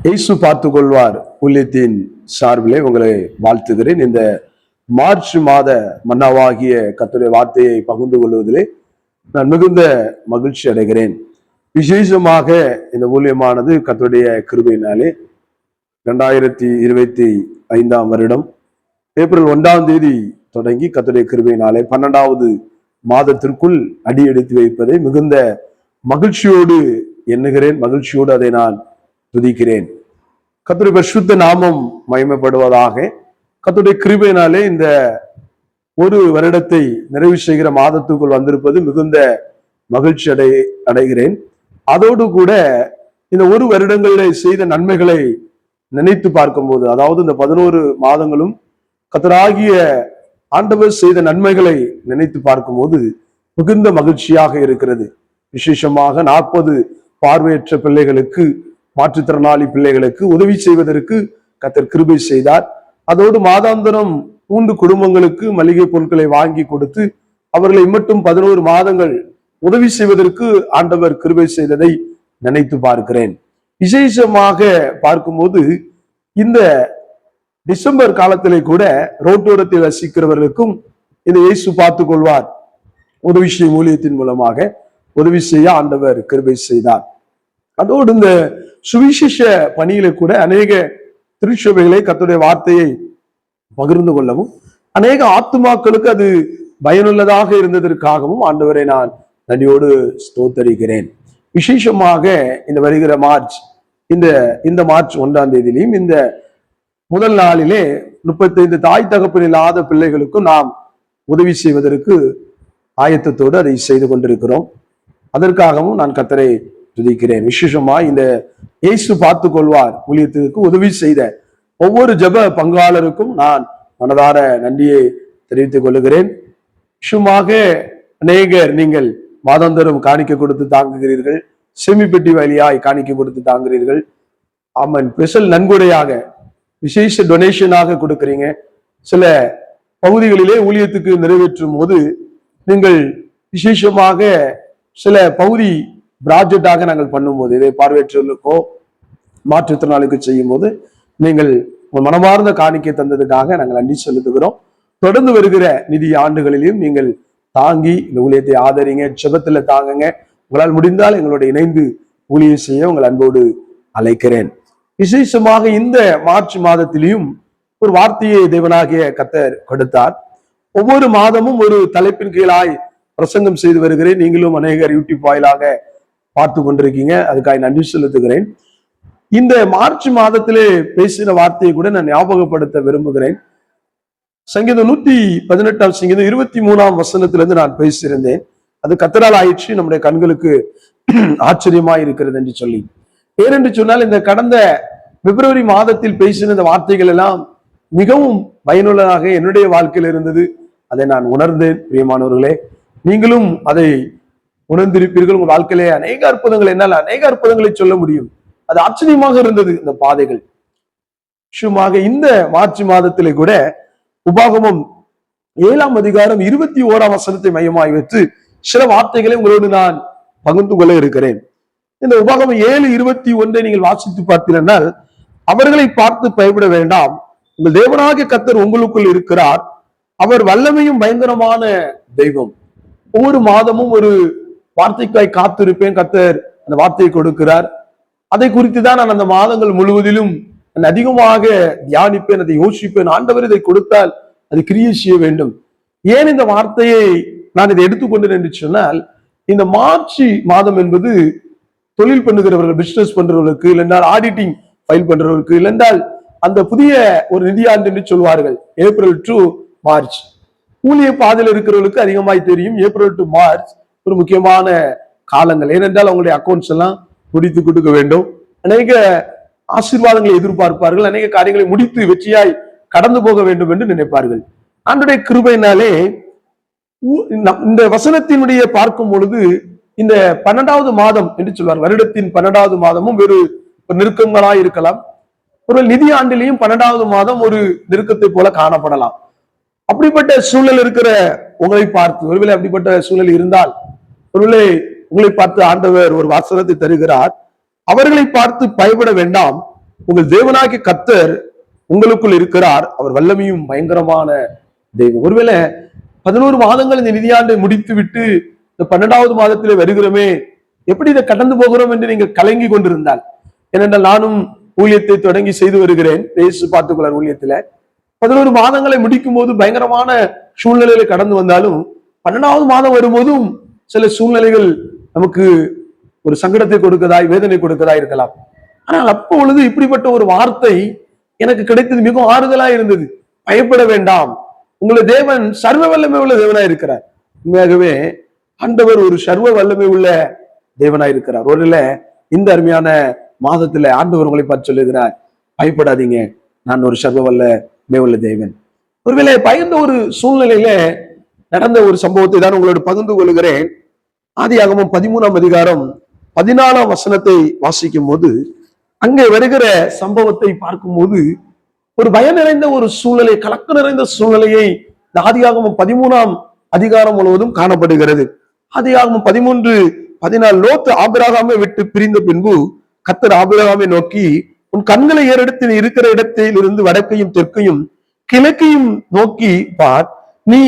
இயேசு பார்த்துக் கொள்வார் ஊழியத்தின் சார்பிலே உங்களை வாழ்த்துகிறேன். இந்த மார்ச் மாத மன்னாவாகிய கர்த்தருடைய வார்த்தையை பகிர்ந்து கொள்வதிலே நான் மிகுந்த மகிழ்ச்சி அடைகிறேன். விசேஷமாக இந்த ஊழியமானது கர்த்தருடைய கிருபையினாலே 2025 வருடம் ஏப்ரல் 1 தொடங்கி கர்த்தருடைய கிருபையினாலே 12வது மாதத்திற்குள் அடி எடுத்து வைப்பதை மிகுந்த மகிழ்ச்சியோடு எண்ணுகிறேன். மகிழ்ச்சியோடு அதை நான் துதிக்கிறேன். கர்த்தருடைய பரிசுத்த நாமம் மகிமைப்படுவதாக. கர்த்தருடைய கிருபையினாலே இந்த ஒரு வருடத்தை நிறைவு செய்கிற மாதத்துக்குள் வந்திருப்பது மிகுந்த மகிழ்ச்சி அடைகிறேன். அதோடு கூட இந்த ஒரு வருடங்களில் செய்த நன்மைகளை நினைத்து பார்க்கும்போது, அதாவது இந்த 11 மாதங்களும் கர்த்தராகிய ஆண்டவர் செய்த நன்மைகளை நினைத்து பார்க்கும்போது மிகுந்த மகிழ்ச்சியாக இருக்கிறது. விசேஷமாக 40 பார்வையற்ற பிள்ளைகளுக்கு, மாற்றுத்திறனாளி பிள்ளைகளுக்கு உதவி செய்வதற்கு கர்த்தர் கிருபை செய்தார். அதோடு மாதாந்திரம் 3 குடும்பங்களுக்கு மளிகை பொருட்களை வாங்கி கொடுத்து அவர்களை மட்டும் 11 மாதங்கள் உதவி செய்வதற்கு ஆண்டவர் கிருபை செய்ததை நினைத்து பார்க்கிறேன். விசேஷமாக பார்க்கும்போது இந்த டிசம்பர் காலத்திலே கூட ரோட்டோரத்தில் வசிக்கிறவர்களுக்கும் இந்த இயேசு பார்த்துக் கொள்வார் உதவி செய்யும் ஊழியத்தின் மூலமாக உதவி செய்ய ஆண்டவர் கிருபை செய்தார். அதோடு இந்த சுவிசேஷ பணியில கூட அநேக திருச்சபைகளை கர்த்தருடைய வார்த்தையை பகிர்ந்து கொள்ளவும் அநேக ஆத்துமாக்களுக்கு அது பயனுள்ளதாக இருந்ததற்காகவும் ஆண்டவரை நான் நன்றியோடு ஸ்தோத்தரிக்கிறேன். விசேஷமாக இந்த வருகிற மார்ச் இந்த மார்ச் 1 இந்த முதல் நாளிலே 35 தாய் தகப்பன் இல்லாத பிள்ளைகளுக்கும் நாம் உதவி செய்வதற்கு ஆயத்தத்தோடு அதை செய்து கொண்டிருக்கிறோம். அதற்காகவும் நான் கர்த்தரை துதிக்கிறேன். விசேஷமாய் இந்த இயேசு பார்த்துக் கொள்வார் ஊழியத்திற்கு உதவி செய்த ஒவ்வொரு ஜெப பங்காளருக்கும் நான் மனதார நன்றியை தெரிவித்துக் கொள்கிறேன். விசேஷமாக அநேகர் நீங்கள் மாதாந்தரம் காணிக்கை கொடுத்து தாங்குகிறீர்கள், சேமிப்பெட்டி வழியாய் காணிக்கை கொடுத்து தாங்குகிறீர்கள். ஆமன். ஸ்பெஷல் நன்கொடையாக விசேஷ டொனேஷனாக கொடுக்கிறீங்க. சில பகுதிகளிலே ஊழியத்துக்கு நிறைவேற்றும் போது நீங்கள் விசேஷமாக சில பகுதி ப்ராஜெக்டாக நாங்கள் பண்ணும்போது, இதை பார்வையற்றவர்களுக்கோ மாற்றுத்திறனாளிக்கு செய்யும் போது நீங்கள் மனமார்ந்த காணிக்கை தந்ததுக்காக நாங்கள் நன்றி செலுத்துகிறோம். தொடர்ந்து வருகிற நிதி ஆண்டுகளிலும் நீங்கள் தாங்கி இந்த ஊழியத்தை ஆதரிங்க, ஜெபத்துல தாங்குங்க. உங்களால் முடிந்தால் எங்களோட இணைந்து ஊழியம் செய்ய உங்கள் அன்போடு அழைக்கிறேன். விசேஷமாக இந்த மார்ச் மாதத்திலையும் ஒரு வார்த்தையை தேவனாகிய கர்த்தர் கொடுத்தார். ஒவ்வொரு மாதமும் ஒரு தலைப்பின் கீழாய் பிரசங்கம் செய்து வருகிறேன். நீங்களும் அநேகர் யூடியூப் வாயிலாக பார்த்து கொண்டிருக்கீங்க, அதுக்காக நன்றி செலுத்துகிறேன். இந்த மார்ச் மாதத்திலே பேசின வார்த்தையை கூட நான் ஞாபகப்படுத்த விரும்புகிறேன். சங்கீதம் 118 சங்கீதம் 23 வசனத்திலிருந்து நான் பேசியிருந்தேன். அது கர்த்தரால் ஆயிற்று, நம்முடைய கண்களுக்கு ஆச்சரியமாய் இருக்கிறது என்று சொல்லி. ஏனென்று சொன்னால் இந்த கடந்த பிப்ரவரி மாதத்தில் பேசின இந்த வார்த்தைகள் எல்லாம் மிகவும் பயனுள்ளதாக என்னுடைய வாழ்க்கையில் இருந்தது. அதை நான் உணர்ந்தேன். பிரியமானவர்களே, நீங்களும் அதை உணர்ந்திருப்பீர்கள். உங்கள் வாழ்க்கையிலே அநேக அற்புதங்கள், என்னால் அநேக அற்புதங்களை சொல்ல முடியும். அது ஆச்சரியமாக இருந்தது இந்த பாதைகள். விஷயமாக இந்த மார்ச் மாதத்திலே கூட உபாகமம் 7 அதிகாரம் 21 வசனத்தை மையமாய் வைத்து சில வார்த்தைகளை உங்களோடு நான் பகிர்ந்து கொள்ள இருக்கிறேன். இந்த உபாகமம் 7:21 நீங்கள் வாசித்து பார்த்தீர்கள். அவர்களை பார்த்து பயப்பட வேண்டாம், உங்கள் தேவனாகிய கர்த்தர் உங்களுக்குள் இருக்கிறார், அவர் வல்லமையும் பயங்கரமான தெய்வம். ஒவ்வொரு மாதமும் ஒரு வார்த்தைக்காய் காத்திருப்பேன். கர்த்தர் அந்த வார்த்தையை கொடுக்கிறார். அதை குறித்து தான் நான் அந்த மாதங்கள் முழுவதிலும் அதிகமாக தியானிப்பேன், அதை யோசிப்பேன். ஆண்டவர் இதை கொடுத்தால் அது கிரியை செய்ய வேண்டும். ஏன் இந்த வார்த்தையை நான் இதை எடுத்துக்கொண்டேன் என்று சொன்னால், இந்த மார்ச் மாதம் என்பது தொழில் பண்ணுகிறவர்கள், பிசினஸ் பண்றவர்களுக்கு, இல்லைன்றால் ஆடிட்டிங் ஃபைல் பண்றவர்களுக்கு, இல்லைன்றால் அந்த புதிய ஒரு நிதியாண்டு என்று சொல்வார்கள், ஏப்ரல் டு மார்ச். ஊழிய பாதையில் இருக்கிறவர்களுக்கு அதிகமாய் தெரியும், ஏப்ரல் டு மார்ச் ஒரு முக்கியமான காலங்கள். ஏனென்றால் அவங்களுடைய அக்கௌண்ட்ஸ் எல்லாம் முடித்து கொடுக்க வேண்டும், அநேக ஆசீர்வாதங்களை எதிர்பார்ப்பார்கள், அநேக காரியங்களை முடித்து வெற்றியாய் கடந்து போக வேண்டும் என்று நினைப்பார்கள். ஆண்டவருடைய கிருபையினாலே இந்த வசனத்தினுடைய பார்க்கும் பொழுது இந்த 12வது மாதம் என்று சொல்வார், வருடத்தின் 12வது மாதமும் ஒரு நெருக்கங்களாய் இருக்கலாம். ஒரு நிதி ஆண்டிலையும் 12வது மாதம் ஒரு நெருக்கத்தை போல காணப்படலாம். அப்படிப்பட்ட சூழல் இருக்கிற உங்களை பார்த்து, ஒருவேளை அப்படிப்பட்ட சூழல் இருந்தால், ஒருவேளை உங்களை பார்த்து ஆண்டவர் ஒரு வசனத்தை தருகிறார். அவர்களை பார்த்து பயப்பட வேண்டாம், உங்கள் தேவனாகிய கர்த்தர் உங்களுக்குள் இருக்கிறார். அவர் வல்லமையும் பயங்கரமான தெய்வம். ஒருவேளை 11 மாதங்கள் இந்த நிதியாண்டை முடித்து விட்டு இந்த 12வது மாதத்திலே வருகிறோமே, எப்படி இதை கடந்து போகிறோம் என்று நீங்கள் கலங்கி கொண்டிருந்தால், ஏனென்றால் நானும் ஊழியத்தை தொடங்கி செய்து வருகிறேன். பேசு பார்த்துக்கொள்ளார் ஊழியத்துல 11 மாதங்களை முடிக்கும் போது பயங்கரமான சூழ்நிலையில கடந்து வந்தாலும் 12வது மாதம் வரும்போதும் சில சூழ்நிலைகள் நமக்கு ஒரு சங்கடத்தை கொடுக்கதாய், வேதனை கொடுக்கதாய் இருக்கலாம். ஆனால் அப்பொழுது இப்படிப்பட்ட ஒரு வார்த்தை எனக்கு கிடைத்தது மிகவும் ஆறுதலா இருந்தது. பயப்பட வேண்டாம், உங்களை தேவன் சர்வ வல்லமை உள்ள தேவனாய் இருக்கிறார். உண்மையாகவே ஆண்டவர் ஒரு சர்வ வல்லமை உள்ள தேவனாய் இருக்கிறார். ஒருவேளை இந்த அருமையான மாதத்துல ஆண்டவர் உங்களை பார்த்து சொல்லுகிறார், பயப்படாதீங்க, நான் ஒரு சர்வ வல்லமை உள்ள தேவன். ஒருவேளை பயந்த ஒரு சூழ்நிலையில நடந்த ஒரு சம்பவத்தை தான் உங்களோட பகிர்ந்து கொள்கிறேன். ஆதியாகமம் 13ஆம் அதிகாரம் 14ஆம் வசனத்தை வாசிக்கும் போது அங்கே வருகிற சம்பவத்தை பார்க்கும்போது ஒரு பயம் நிறைந்த ஒரு சூழ்நிலை, கலக்கம் நிறைந்த சூழ்நிலையை இந்த ஆதியாகமம் 13ஆம் அதிகாரம் முழுவதும் காணப்படுகிறது. ஆதியாகமம் 13:14 லோத்து ஆபிரகாமை விட்டு பிரிந்த பின்பு கர்த்தர் ஆபிரகாமை நோக்கி, உன் கண்களை ஏறெடுத்து நீ இருக்கிற இடத்தில் இருந்து வடக்கையும் தெற்கையும் கிழக்கையும் நோக்கி பார், நீ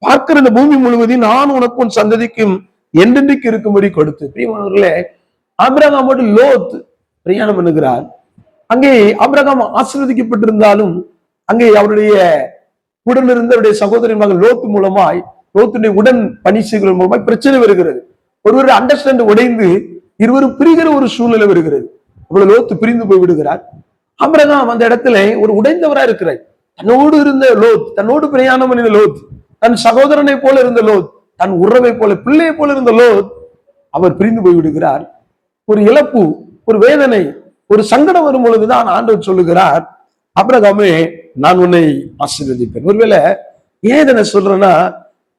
பார்க்கிற இந்த பூமி முழுவதையும் நான் உனக்கு உன் சந்ததிக்கும் என்றென்றைக்கு இருக்கும்படி கொடுத்து. பிரியமானவர்களே, ஆபிரகாமோடு லோத் பிரயாணம் பண்ணுகிறார். அங்கே ஆபிரகாம் ஆசீர்வதிக்கப்பட்டிருந்தாலும் அங்கே அவருடைய உடன் இருந்த அவருடைய சகோதரன் மகன் லோத்து மூலமாய், லோத்துடைய உடன் பணி செய்கிற மூலமாய் பிரச்சனை வருகிறது. ஒருவர் அண்டர்ஸ்டாண்ட் உடைந்து இருவரும் பிரிகிற ஒரு சூழ்நிலை வருகிறது. அவ்வளவு லோத்து பிரிந்து போய் விடுகிறார். ஆபிரகாம் அந்த இடத்துல ஒரு உடைந்தவரா இருக்கிறார். தன்னோடு இருந்த லோத், தன்னோடு பிரயாணம் பண்ணின லோத், தன் சகோதரனை போல இருந்த லோத், தன் உறவை போல பிள்ளையை போல இருந்த லோத், அவர் பிரிந்து போய் விடுகிறார். ஒரு இழப்பு, ஒரு வேதனை, ஒரு சங்கடம் வரும் பொழுதுதான் ஆண்டவர் சொல்லுகிறார், ஆபிரகாமே நான் உன்னை ஆசீர்வதிப்பேன். ஒருவேளை ஏன் இதை சொல்றேன்னா,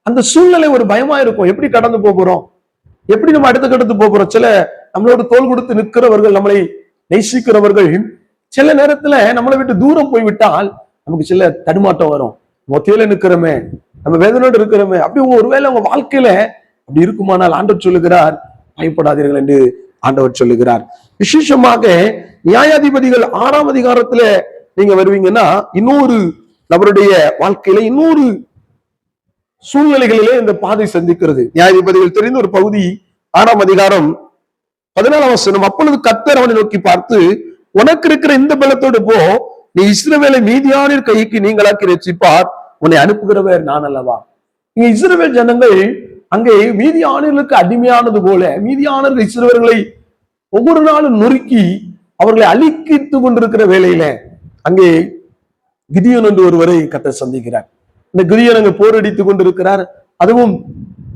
அந்த சூழ்நிலை ஒரு பயமா இருக்கும். எப்படி கடந்து போறோம், எப்படி நம்ம அடுத்த கடந்து போறோம். சில நம்மளோட தோள் கொடுத்து நிற்கிறவர்கள், நம்மளை நேசிக்கிறவர்கள் சில நேரத்துல நம்மளை விட்டு தூரம் போய்விட்டால் நமக்கு சில தடுமாட்டம் வரும். மொத்தையில நிற்கிறோமே, நம்ம வேதனோடு இருக்கிறோமே, அப்படி ஒருவேளை உங்க வாழ்க்கையில அப்படி இருக்குமானால் ஆண்டவர் சொல்லுகிறார், பயப்படாதீர்கள் என்று ஆண்டவர் சொல்லுகிறார். விசேஷமாக நியாயாதிபதிகள் 6ஆம் அதிகாரத்துல நீங்க வருவீங்கன்னா, இன்னொரு நபருடைய வாழ்க்கையில இன்னொரு சூழ்நிலைகளிலே இந்த பாதை சந்திக்கிறது. நியாயாதிபதிகள் தெரிந்த ஒரு பகுதி 6ஆம் அதிகாரம் 14ஆம் வசனம். அப்பொழுது கர்த்தர் அவனை நோக்கி பார்த்து, உனக்கு இருக்கிற இந்த பலத்தோடு போ, நீ இஸ்ரவேலை மீதியானின் கைக்கு நீங்களாக்கி ரட்சிப்பார், உன்னை அனுப்புகிறவர் நான் அல்லவா. இங்க இஸ்ரவேல் ஜனங்கள் அங்கே மீதியானர்களுக்கு அடிமையானது போல மீதியானர்கள் இஸ்ரவேலர்களை ஒவ்வொரு நாளும் நொறுக்கி அவர்களை அழிக்கித்துக் கொண்டிருக்கிற வேளையில அங்கே கிதியோன் என்று ஒருவரை கர்த்தர் சந்திக்கிறார். இந்த கிதியோன் அங்கே போரடித்துக் கொண்டிருக்கிறார். அதுவும்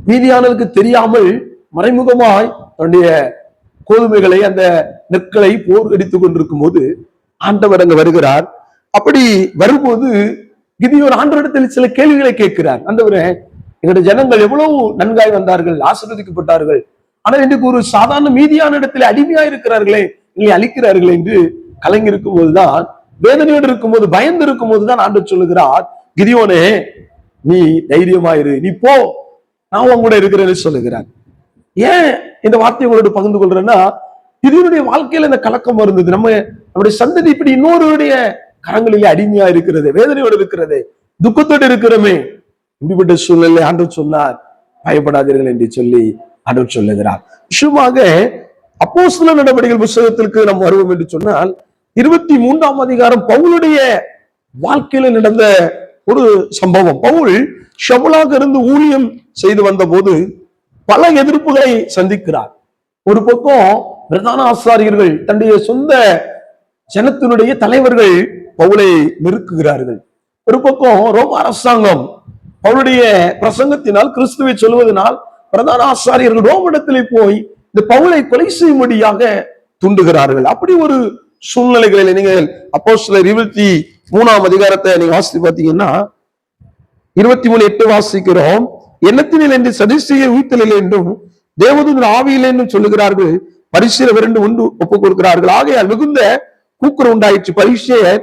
மீதியானர்களுக்கு தெரியாமல் மறைமுகமாய் தன்னுடைய கோதுமைகளை, அந்த நெற்களை போர் அடித்துக் கொண்டிருக்கும் போது ஆண்டவர் அங்க வருகிறார். அப்படி வரும்போது கிதியோன் ஆண்டவரிடத்தில் சில கேள்விகளை கேட்கிறார். ஆண்டவரே, எங்களுடைய ஜனங்கள் எவ்வளவு நன்காய் வந்தார்கள், ஆசீர்வதிக்கப்பட்டார்கள், ஆனால் இன்றைக்கு ஒரு சாதாரண மீதியான இடத்துல அடிமையா இருக்கிறார்களே, நீங்க அழிக்கிறார்கள் என்று கலங்கி இருக்கும் போதுதான், வேதனையோடு இருக்கும் போது, பயந்து இருக்கும் போதுதான் ஆண்டவர் சொல்லுகிறார், கிதியோனே நீ தைரியமாயிரு, நீ போ, நான் உன் கூட இருக்கிறேன்னு சொல்லுகிறார். ஏன் இந்த வார்த்தையை உங்களோட பகிர்ந்து கொள்றேன்னா, கிதியோனுடைய வாழ்க்கையில இந்த கலக்கம் இருந்தது. நம்முடைய சந்ததி இப்படி இன்னொருடைய கரங்களிலே அடிமையா இருக்கிறது, வேதனையோடு இருக்கிறது, துக்கத்தோடு இருக்கிறோமே. இப்படிப்பட்ட சூழ்நிலை ஆண்டவர் சொன்னார், பயப்படாதீர்கள் என்று சொல்லி ஆண்டவர் சொல்லுகிறார். விஷயமாக அப்போஸ்தலர் நடவடிக்கைகள் புத்தகத்திற்கு நாம் வருவோம் என்று சொன்னால், 23ஆம் அதிகாரம் பவுலுடைய வாழ்க்கையில நடந்த ஒரு சம்பவம். பவுல் ஷவுலாக இருந்து ஊழியம் செய்து வந்த போது பல எதிர்ப்புகளை சந்திக்கிறார். ஒரு பக்கம் பிரதான ஆசாரியர்கள், தன்னுடைய சொந்த ஜனத்தினுடைய தலைவர்கள் பவுலை நெருக்குகிறார்கள். ஒரு பக்கம் ரோம அரசாங்கம் பவுலுடைய பிரசங்கத்தினால், கிறிஸ்துவை சொல்வதனால் பிரதான ஆசாரியர்கள் ரோமிடத்திலே போய் இந்த பவுலை கொலை செய்யும்படியாக தூண்டுகிறார்கள். அப்படி ஒரு சூழ்நிலைகளில் நீங்கள் அப்போஸ்தலர் 23ஆம் அதிகாரத்தை நீங்க வாசித்து பார்த்தீங்கன்னா, 23:8 வாசிக்கிறோம். எண்ணத்தினில் என்று சதிசெய்ய உயிர்த்தலில் என்றும் தேவதூதன் ஆவியில் என்றும் சொல்லுகிறார்கள், பரிசேயர் விரண்டு உண்டு ஒப்புக் கொடுக்கிறார்கள். ஆகையால் மிகுந்த கூக்குரல் உண்டாயிற்று. பரிசேயர்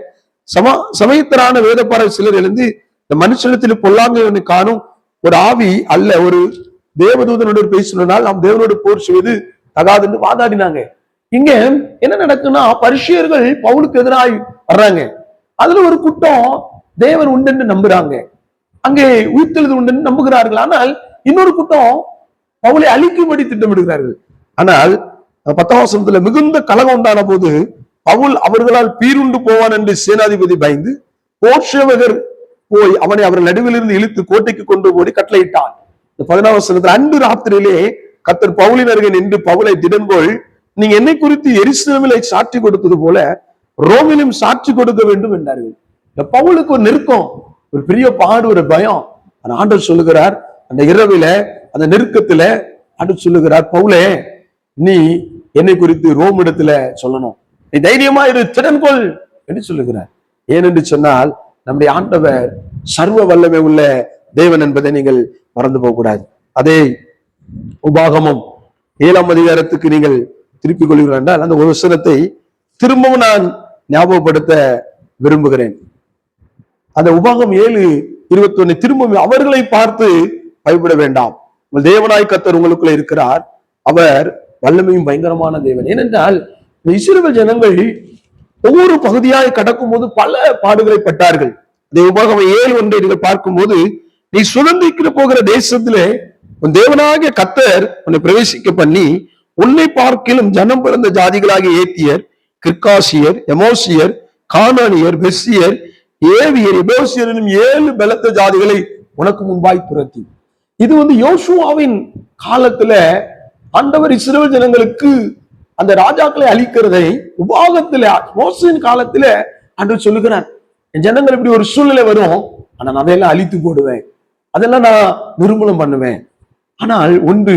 சமயத்தரான வேதப்பாரர் சிலர் எழுந்து, இந்த மனுஷனத்தில் பொல்லாங்கை காணும் ஒரு ஆவி அல்ல, ஒரு தேவதூதனோடு பேசினால் நாம் தேவனோடு போர் செய்வது தகாதுன்னு வாதாடினாங்க. இங்க என்ன நடக்குன்னா, பரிசேயர்கள் பவுலுக்கு எதிராக வர்றாங்க. அதுல ஒரு கூட்டம் தேவன் உண்டு நம்புறாங்க, அங்கே உயிர்த்தெழுதல் உண்டு நம்புகிறார்கள். ஆனால் இன்னொரு கூட்டம் பவுலை அழிக்கும்படி திட்டமிடுகிறார்கள். ஆனால் 10ஆம் வசனத்துல மிகுந்த கலகம் உண்டான போது பவுல் அவர்களால் பீருண்டு போவான் என்று சேனாதிபதி பயந்து போர்சேவகர் போய் அவனை அவர் நடுவில் இருந்து இழுத்து கோட்டைக்கு கொண்டு போய் கட்டளையிட்டான். 14ஆம் வசனத்துல அன்று ராத்திரியிலே கர்த்தர் பவுலின் அருகே நின்று பவுலை திடன்கொள், நீங்க என்னை குறித்து எருசலேமிலே சாட்சி கொடுத்தது போல ரோமிலும் சாட்சி கொடுக்க வேண்டும் என்றார்கள். இந்த பவுலுக்கு ஒரு நெருக்கம், ஒரு பெரிய பாடு, ஒரு பயம். ஆண்டவர் சொல்லுகிறார், அந்த இரவில அந்த நெருக்கத்துல ஆண்டவர் சொல்லுகிறார், பவுலே நீ என்னை குறித்து ரோம் இடத்துல சொல்லணும், நீ தைரியமா இரு, திடன்கொள் என்று சொல்லுகிறார். ஏனென்று சொன்னால் நம்முடைய ஆண்டவர் சர்வ வல்லமை உள்ள தேவன் என்பதை நீங்கள் மறந்து போக கூடாது. அதே உபாகமம் 7ஆம் அதிகாரத்துக்கு நீங்கள் திருப்பிக் கொள்கிறீர்கள் என்றால் அந்த ஒரு வசனத்தை திரும்பவும் நான் ஞாபகப்படுத்த விரும்புகிறேன். அந்த உபாகம் 7:21 திரும்பவும் அவர்களை பார்த்து பயப்பட வேண்டாம், உங்கள் தேவனாய் கர்த்தர் உங்களுக்குள்ள இருக்கிறார், அவர் வல்லமையும் பயங்கரமான தேவன். ஏனென்றால் இஸ்ரவேல் ஜனங்கள் ஒவ்வொரு பகுதியாய் கடக்கும் போது பல பாடுகளை பட்டார்கள். அதே உபாகம் 7:1 நீங்கள் பார்க்கும்போது, நீ சுதந்திரிக்க போகிற தேசத்திலே உன் தேவனாகிய கர்த்தர் உன்னை பிரவேசிக்க பண்ணி உன்னை பார்க்கிலும் ஜனம் பிறந்த ஜாதிகளாகிய ஏத்தியர், கிர்காசியர், எமோசியர், கானானியர், பெர்சியர், ஏவியர், எபோசியர் என்னும் 7 பலத்த ஜாதிகளை உனக்கு முன்பாய் துரத்தி. இது யோசுவாவின் காலத்துல ஆண்டவர் இஸ்ரவேல் ஜனங்களுக்கு அந்த ராஜாக்களை அழிக்கிறதை உபாகத்துல மோசேயின் காலத்துல ஆண்டவர் சொல்லுகிறார், என் ஜனங்கள் இப்படி ஒரு சூழ்நிலை வரும், ஆனா நான் அதையெல்லாம் அழித்து போடுவேன், அதெல்லாம் நான் நிர்மூலம் பண்ணுவேன். ஆனால் ஒன்று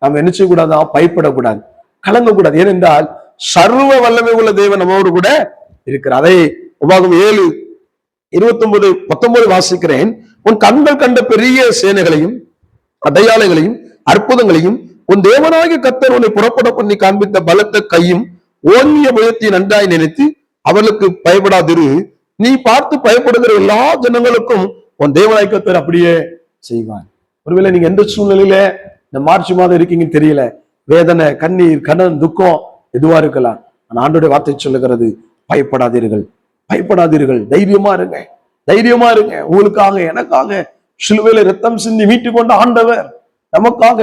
நாம் என்ன செய்யக்கூடாதா, பயப்படக்கூடாது, கலங்கக்கூடாது. ஏனென்றால் சர்வ வல்லமை உள்ள தேவன் நம்மோடு கூட இருக்கிறார். அதை உபாகம் 7:29 வாசிக்கிறேன். உன் கண்கள் கண்ட பெரிய சேனைகளையும் அடையாளங்களையும் அற்புதங்களையும் உன் தேவனாகிய கர்த்தர் உன்னை புறப்பட பண்ணி காண்பித்த பலத்த கையும் ஓங்கிய முயற்சி நன்றாய் நினைத்து அவர்களுக்கு பயப்படாதிரு, நீ பார்த்து பயப்படுகிற எல்லா ஜனங்களுக்கும் உன் தேவனாகிய கர்த்தர் அப்படியே செய்வான். ஒருவேளை நீங்க எந்த சூழ்நிலையில இந்த மார்ச் மாதம் இருக்கீங்கன்னு தெரியல, வேதனை, கண்ணீர், கடன், துக்கம் எதுவா இருக்கலாம். ஆண்டவருடைய வார்த்தை சொல்லுகிறது, பயப்படாதீர்கள், பயப்படாதீர்கள், தைரியமா இருங்க, தைரியமா இருங்க. உங்களுக்காக எனக்காக சிலுவையில ரத்தம் சிந்தி மீட்டு கொண்ட ஆண்டவர் நமக்காக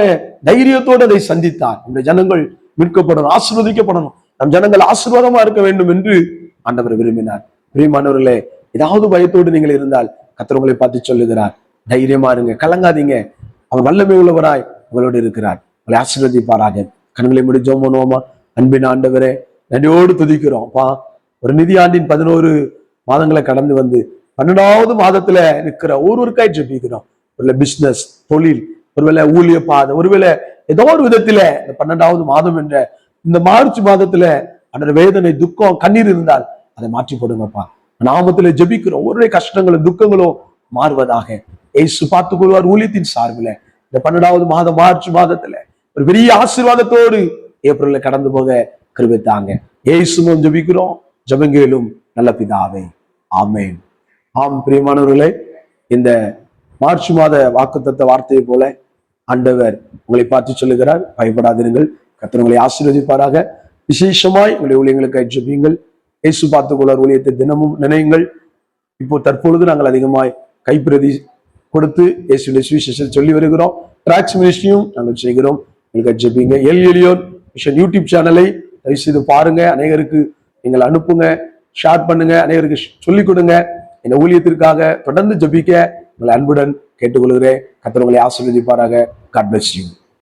தைரியத்தோடு அதை சந்தித்தார். இந்த ஜனங்கள் மீட்கப்படணும், ஆசீர்வதிக்கப்படணும், நம் ஜனங்கள் ஆசீர்வாதமா இருக்க வேண்டும் என்று ஆண்டவர் விரும்பினார். பிரியமானவர்களே, ஏதாவது பயத்தோடு நீங்கள் இருந்தால் கர்த்தர் உங்களை பார்த்து சொல்லுகிறார், தைரியமா இருங்க, கலங்காதீங்க, அவர் வல்லமை உள்ளவராய் உங்களோடு இருக்கிறார், உங்களை ஆசீர்வதிப்பாராக. கண்களை மூடி ஜெபம் பண்ணுவோமா? அன்பின் ஆண்டவரே, நன்றியோடு துதிக்கிறோம் அப்பா. ஒரு நிதியாண்டின் 11 மாதங்களை கடந்து வந்து 12வது மாதத்துல இருக்கிற ஒருவருக்காய் ஜெபிக்கிறோம். ஒருவேளை பிசினஸ், தொழில், ஒருவேளை ஊழிய பாதை, ஒருவேளை ஏதோ ஒரு விதத்துல இந்த 12வது மாதம் என்ற இந்த மார்ச் மாதத்துல அந்த வேதனை, துக்கம், கண்ணீர் இருந்தால் அதை மாற்றி போடுங்கப்பா. நாமத்துல ஜெபிக்கிறோம், ஒருவருடைய கஷ்டங்களும் துக்கங்களும் மாறுவதாக. இயேசு பார்த்துக் கொள்வார். ஊழியத்தின் சார்பில் இந்த 12வது மாதம் மார்ச் மாதத்துல ஒரு பெரிய ஆசீர்வாதத்தோடு ஏப்ரல்ல கடந்து போக கிருபை தாங்க. இயேசுவும் ஜெபிக்கிறோம், ஜெபங்கேலும் நல்ல பிதாவே, ஆமென். ஆம் பிரியமானவர்களே, இந்த மார்ச் மாத வாக்குத்தத்த வார்த்தையை போல ஆண்டவர் உங்களை பார்த்து சொல்லுகிறார், பயப்படாதிருங்கள், கர்த்தர் உங்களை ஆசீர்வதிப்பாராக. விசேஷமாய் உங்களுடைய ஊழியங்களுக்கு ஜெபியுங்கள். இயேசு பார்த்துக் கொள்வார். ஊழியத்தை தினமும் நினையுங்கள். இப்போ தற்பொழுது நாங்கள் அதிகமாய் கைப்பிரதி கொடுத்து இயேசுவின் சுவிசேஷத்தை சொல்லி வருகிறோம். டிராக்ஸ் மினிஸ்ட்ரியும் நாங்கள் செய்கிறோம். உங்களுக்கு ஜெபிங்க. எலியோன் மிஷன் யூடியூப் சேனலை தயவு செய்து பாருங்க, அநேகருக்கு நீங்கள் அனுப்புங்க, ஷேர் பண்ணுங்க, அநேகருக்கு சொல்லிக் கொடுங்க. இந்த ஊழியத்திற்காக தொடர்ந்து ஜெபிக்க உங்களை அன்புடன் கேட்டுக்கொள்கிறேன். கர்த்தர் உங்களை ஆசீர்வதிப்பாராக. God bless you.